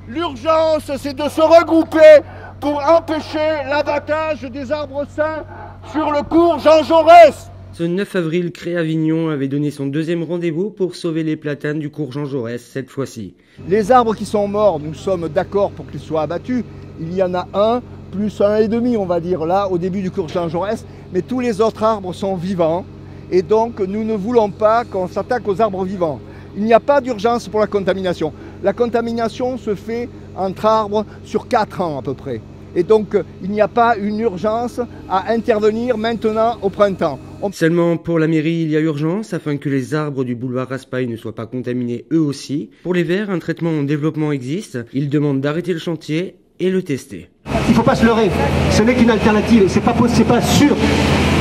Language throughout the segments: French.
L'urgence, c'est de se regrouper pour empêcher l'abattage des arbres sains sur le cours Jean Jaurès. Ce 9 avril, Cré-Avignon avait donné son deuxième rendez-vous pour sauver les platanes du cours Jean Jaurès cette fois-ci. Les arbres qui sont morts, nous sommes d'accord pour qu'ils soient abattus. Il y en a un, plus un et demi, on va dire, là, au début du cours Jean Jaurès. Mais tous les autres arbres sont vivants. Et donc, nous ne voulons pas qu'on s'attaque aux arbres vivants. Il n'y a pas d'urgence pour la contamination. La contamination se fait entre arbres sur 4 ans à peu près. Et donc, il n'y a pas une urgence à intervenir maintenant au printemps. Seulement pour la mairie, il y a urgence afin que les arbres du boulevard Raspail ne soient pas contaminés eux aussi. Pour les verts, un traitement en développement existe. Ils demandent d'arrêter le chantier et le tester. Il ne faut pas se leurrer. Ce n'est qu'une alternative. C'est pas sûr.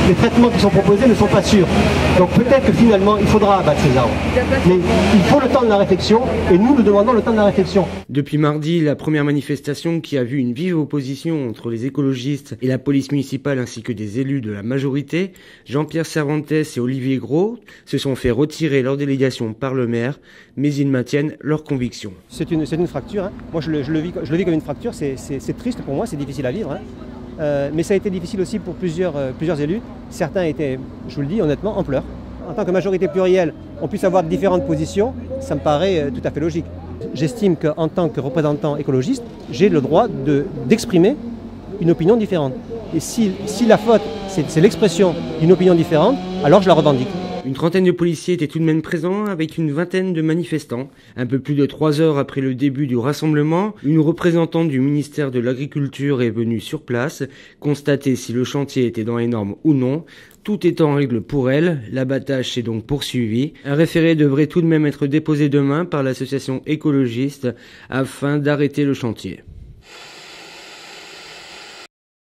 Les traitements qui sont proposés ne sont pas sûrs. Donc peut-être que finalement, il faudra abattre ces arbres. Mais il faut le temps de la réflexion et nous demandons le temps de la réflexion. Depuis mardi, la première manifestation qui a vu une vive opposition entre les écologistes et la police municipale ainsi que des élus de la majorité, Jean-Pierre Cervantes et Olivier Gros, se sont fait retirer leur délégation par le maire, mais ils maintiennent leurs convictions. C'est une fracture. Hein. Moi, je le vis comme une fracture. C'est triste pour moi, c'est difficile à vivre. Hein. Mais ça a été difficile aussi pour plusieurs élus. Certains étaient, je vous le dis honnêtement, en pleurs. En tant que majorité plurielle, on puisse avoir différentes positions, ça me paraît tout à fait logique. J'estime qu'en tant que représentant écologiste, j'ai le droit d'exprimer une opinion différente. Et si la faute, c'est l'expression d'une opinion différente, alors je la revendique. Une trentaine de policiers étaient tout de même présents avec une vingtaine de manifestants. Un peu plus de 3 heures après le début du rassemblement, une représentante du ministère de l'Agriculture est venue sur place, constater si le chantier était dans les normes ou non. Tout est en règle pour elle, l'abattage s'est donc poursuivi. Un référé devrait tout de même être déposé demain par l'association écologiste afin d'arrêter le chantier.